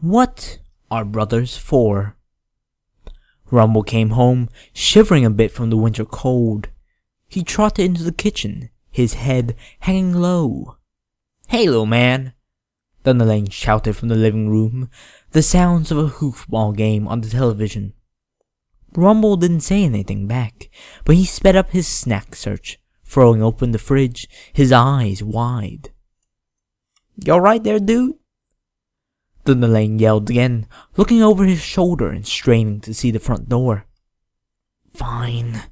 What are brothers for? Rumble came home, shivering a bit from the winter cold. He trotted into the kitchen, his head hanging low. "Hey, little man!" Thunderlane shouted from the living room, the sounds of a hoofball game on the television. Rumble didn't say anything back, but he sped up his snack search, throwing open the fridge, his eyes wide. "You alright there, dude?" Thunderlane yelled again, looking over his shoulder and straining to see the front door. "Fine,"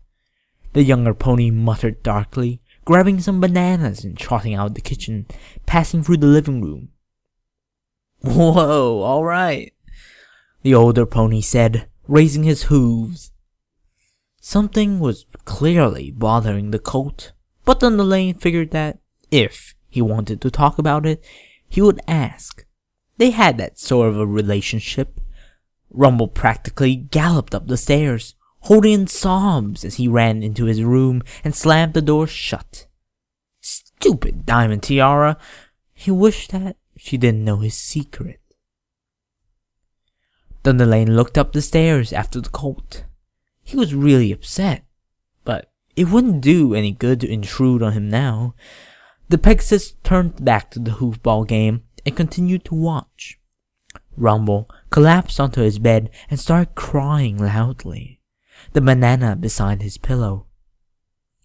the younger pony muttered darkly, grabbing some bananas and trotting out of the kitchen, passing through the living room. "Whoa, alright," the older pony said, raising his hooves. Something was clearly bothering the colt, but Thunderlane figured that if he wanted to talk about it, he would ask. They had that sort of a relationship. Rumble practically galloped up the stairs, holding in sobs as he ran into his room and slammed the door shut. Stupid Diamond Tiara! He wished that she didn't know his secret. Thunderlane looked up the stairs after the colt. He was really upset, but it wouldn't do any good to intrude on him now. The Pegasus turned back to the hoofball game and continued to watch. Rumble collapsed onto his bed and started crying loudly, the banana beside his pillow.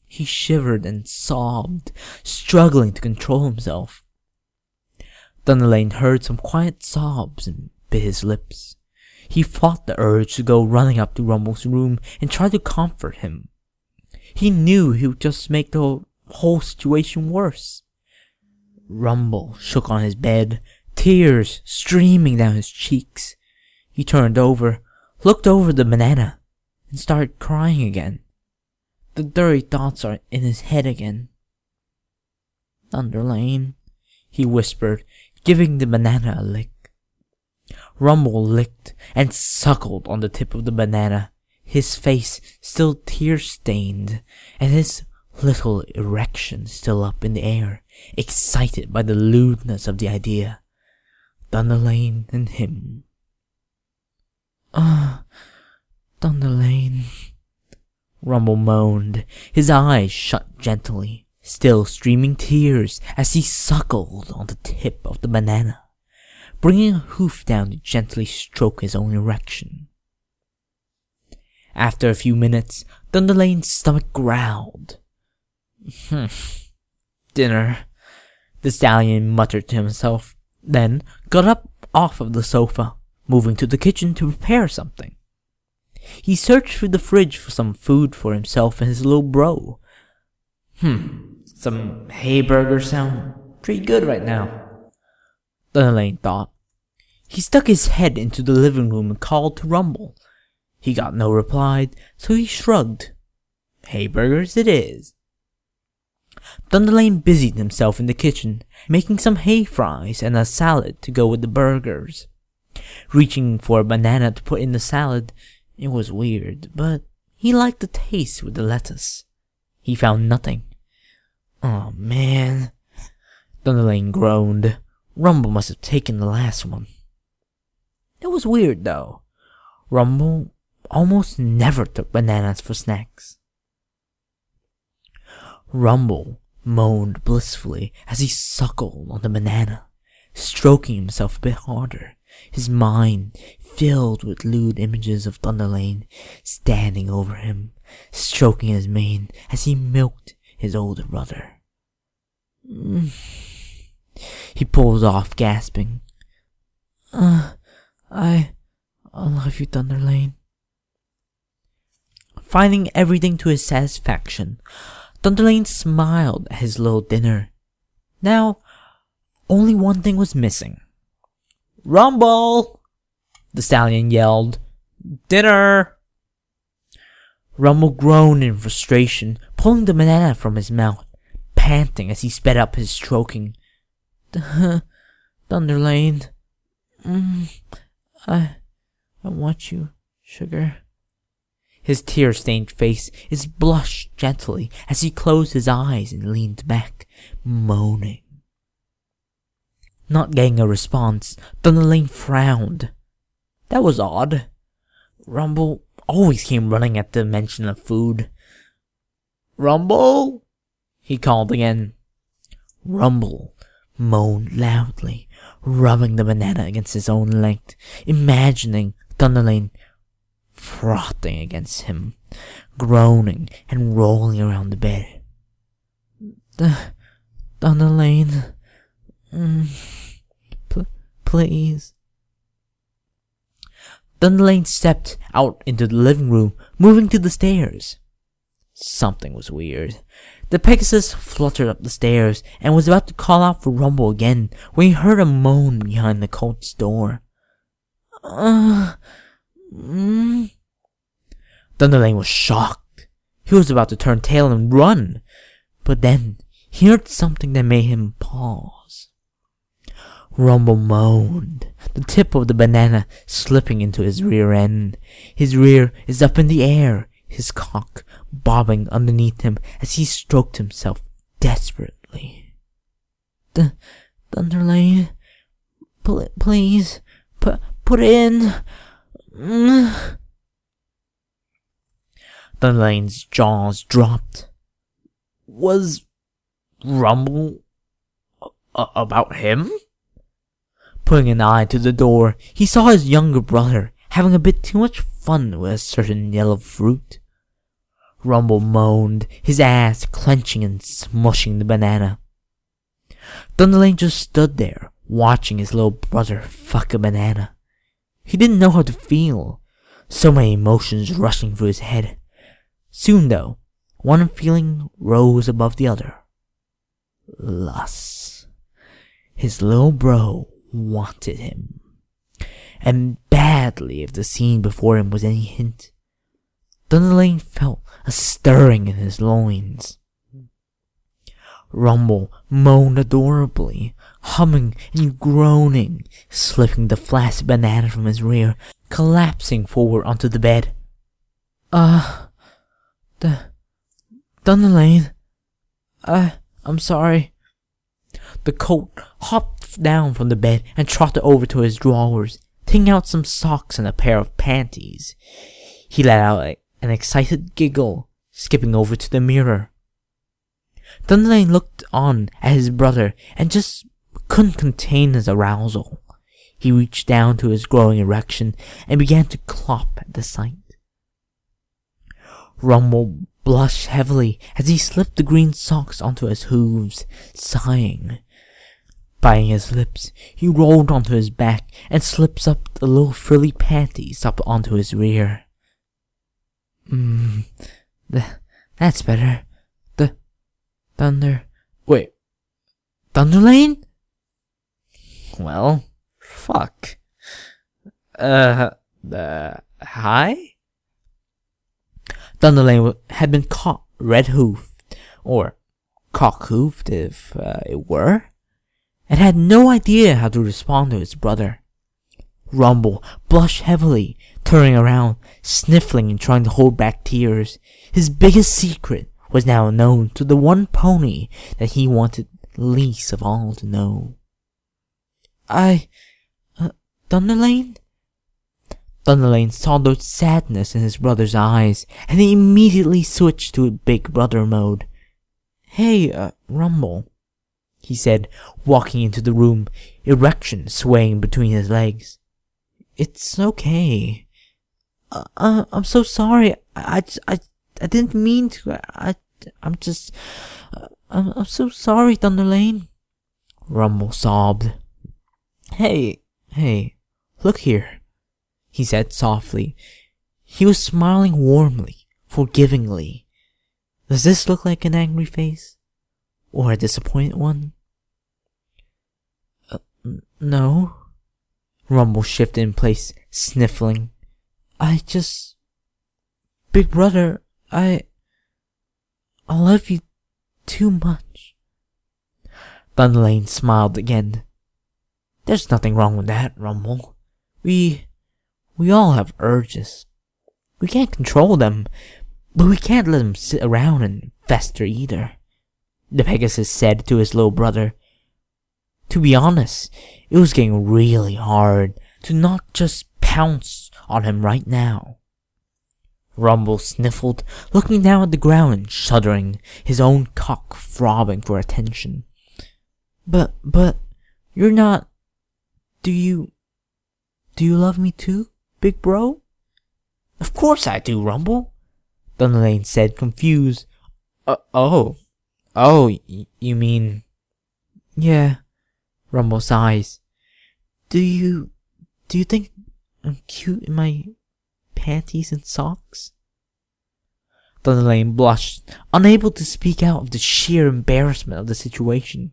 He shivered and sobbed, struggling to control himself. Thunderlane heard some quiet sobs and bit his lips. He fought the urge to go running up to Rumble's room and try to comfort him. He knew he would just make the whole situation worse. Rumble shook on his bed, tears streaming down his cheeks. He turned over, looked over the banana, and started crying again. The dirty thoughts are in his head again. "Thunderlane," he whispered, giving the banana a lick. Rumble licked and suckled on the tip of the banana, his face still tear-stained, and his little erection still up in the air, excited by the lewdness of the idea. Thunderlane and him. Thunderlane," Rumble moaned, his eyes shut gently, still streaming tears as he suckled on the tip of the banana, bringing a hoof down to gently stroke his own erection. After a few minutes, Thunderlane's stomach growled. "Dinner," the stallion muttered to himself, then got up off of the sofa, moving to the kitchen to prepare something. He searched through the fridge for some food for himself and his little bro. Some hay burgers sound pretty good right now, Thunderlane thought. He stuck his head into the living room and called to Rumble. He got no reply, so he shrugged. "Hay burgers it is." Thunderlane busied himself in the kitchen, making some hay fries and a salad to go with the burgers. Reaching for a banana to put in the salad, it was weird, but he liked the taste with the lettuce. He found nothing. "Oh man," Thunderlane groaned. Rumble must have taken the last one. It was weird though. Rumble almost never took bananas for snacks. Rumble moaned blissfully as he suckled on the banana, stroking himself a bit harder, his mind filled with lewd images of Thunderlane standing over him, stroking his mane as he milked his older brother. He pulled off, gasping. I love you, Thunderlane." Finding everything to his satisfaction, Thunderlane smiled at his little dinner. Now, only one thing was missing. "Rumble!" the stallion yelled. "Dinner!" Rumble groaned in frustration, pulling the banana from his mouth, panting as he sped up his stroking. "Thunderlane, I want you, sugar." His tear-stained face blushed gently as he closed his eyes and leaned back, moaning. Not getting a response, Thunderlane frowned. That was odd. Rumble always came running at the mention of food. "Rumble?" he called again. Rumble moaned loudly, rubbing the banana against his own leg, imagining Thunderlane frothing against him, groaning and rolling around the bed. Thunderlane, please. Thunderlane stepped out into the living room, moving to the stairs. Something was weird. The Pegasus fluttered up the stairs and was about to call out for Rumble again when he heard a moan behind the colt's door. Thunderlane was shocked. He was about to turn tail and run, but then he heard something that made him pause. Rumble moaned, the tip of the banana slipping into his rear end. His rear is up in the air, his cock bobbing underneath him as he stroked himself desperately. Thunderlane, please, put it in. Thunderlane's jaws dropped. Was Rumble about him? Putting an eye to the door, he saw his younger brother having a bit too much fun with a certain yellow fruit. Rumble moaned, his ass clenching and smushing the banana. Thunderlane just stood there, watching his little brother fuck a banana. He didn't know how to feel, so many emotions rushing through his head. Soon, though, one feeling rose above the other. Lust. His little bro wanted him, and badly if the scene before him was any hint. Thunderlane felt a stirring in his loins. Rumble moaned adorably, humming and groaning, slipping the flaccid banana from his rear, collapsing forward onto the bed. Thunderlane, I'm sorry. The colt hopped down from the bed and trotted over to his drawers, taking out some socks and a pair of panties. He let out an excited giggle, skipping over to the mirror. Thunderlane looked on at his brother and just couldn't contain his arousal. He reached down to his growing erection and began to clop at the sight. Rumble blushed heavily as he slipped the green socks onto his hooves, sighing. Biting his lips, he rolled onto his back and slipped up the little frilly panties up onto his rear. That's better. Thunderlane? Well, fuck. Hi? Thunderlane had been caught red-hoofed, or cock-hoofed if it were, and had no idea how to respond to his brother. Rumble blushed heavily, turning around, sniffling and trying to hold back tears. His biggest secret was now known to the one pony that he wanted least of all to know. Thunderlane? Thunderlane saw the sadness in his brother's eyes, and he immediately switched to big brother mode. Hey, Rumble, he said, walking into the room, erection swaying between his legs. It's okay. I'm so sorry. I didn't mean to. I'm so sorry, Thunderlane. Rumble sobbed. Hey, look here, he said softly. He was smiling warmly, forgivingly. Does this look like an angry face? Or a disappointed one? No. Rumble shifted in place, sniffling. Big brother, I love you too much. Thunderlane smiled again. There's nothing wrong with that, Rumble. We all have urges. We can't control them, but we can't let them sit around and fester either, the Pegasus said to his little brother. To be honest, it was getting really hard to not just pounce on him right now. Rumble sniffled, looking down at the ground and shuddering, his own cock throbbing for attention. But, you're not... Do you love me too, big bro? Of course I do, Rumble, Thunderlane said, confused. You mean... Yeah, Rumble sighs. Do you think I'm cute in my panties and socks? Thunderlane blushed, unable to speak out of the sheer embarrassment of the situation.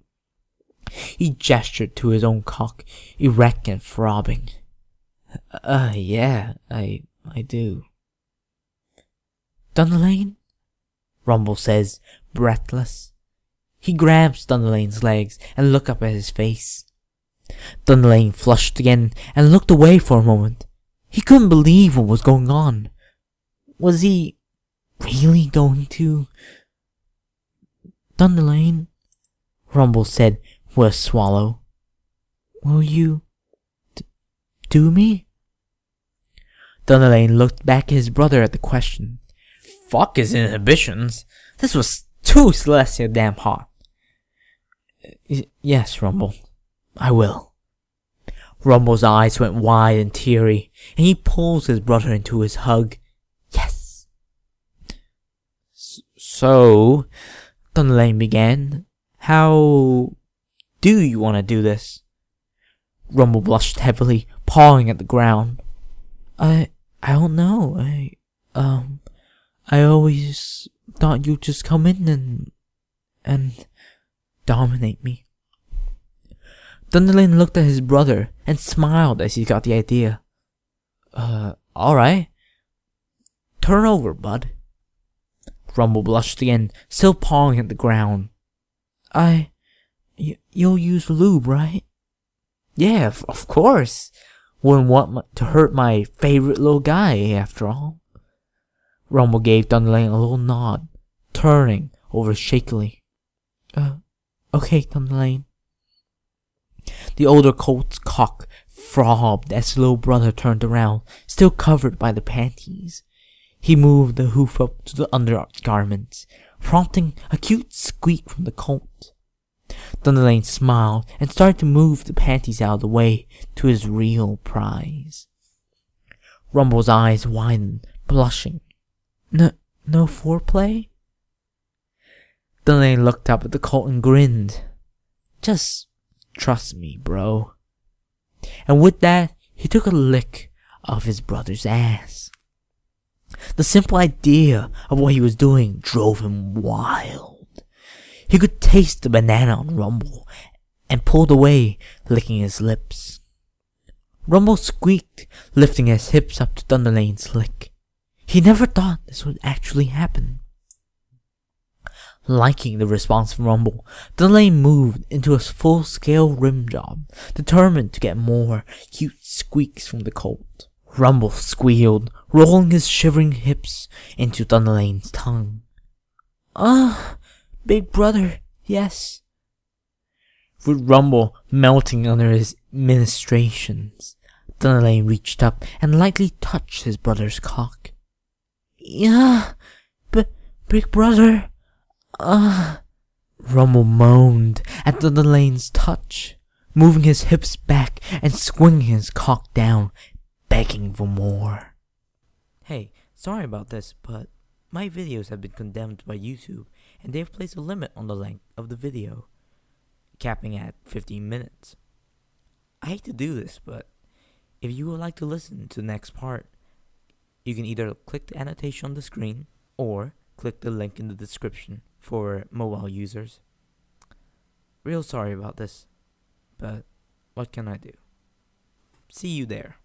He gestured to his own cock, erect and throbbing. Yeah, I do. Thunderlane? Rumble says, breathless. He grabs Thunderlane's legs and looked up at his face. Thunderlane flushed again and looked away for a moment. He couldn't believe what was going on. Was he really going to... Thunderlane, Rumble said with a swallow. Will you... do me? Thunderlane looked back at his brother at the question. Fuck his inhibitions. This was too celestial damn hot. Yes, Rumble. I will. Rumble's eyes went wide and teary, and he pulls his brother into his hug. Yes. So, Thunderlane began, how do you want to do this? Rumble blushed heavily, pawing at the ground. I don't know. I always thought you'd just come in and dominate me. Thunderlane looked at his brother and smiled as he got the idea. Alright. Turn over, bud. Rumble blushed again, still pawing at the ground. You'll use lube, right? Yeah, of course. Wouldn't want to hurt my favorite little guy, after all. Rumble gave Thunderlane a little nod, turning over shakily. Okay, Thunderlane. The older colt's cock throbbed as his little brother turned around, still covered by the panties. He moved the hoof up to the undergarments, prompting a cute squeak from the colt. Thunderlane smiled and started to move the panties out of the way to his real prize. Rumble's eyes widened, blushing. No foreplay? Thunderlane looked up at the colt and grinned. Just trust me, bro. And with that, he took a lick of his brother's ass. The simple idea of what he was doing drove him wild. He could taste the banana on Rumble and pulled away, licking his lips. Rumble squeaked, lifting his hips up to Thunderlane's lick. He never thought this would actually happen. Liking the response from Rumble, Thunderlane moved into a full-scale rim job, determined to get more cute squeaks from the colt. Rumble squealed, rolling his shivering hips into Thunderlane's tongue. Big brother, yes. With Rumble melting under his ministrations, Thunderlane reached up and lightly touched his brother's cock. Yeah, big brother. Rumble moaned at Thunderlane's touch, moving his hips back and swinging his cock down, begging for more. Hey, sorry about this, but my videos have been condemned by YouTube, and they have placed a limit on the length of the video, capping at 15 minutes. I hate to do this, but if you would like to listen to the next part, you can either click the annotation on the screen or click the link in the description for mobile users. Real sorry about this, but what can I do? See you there.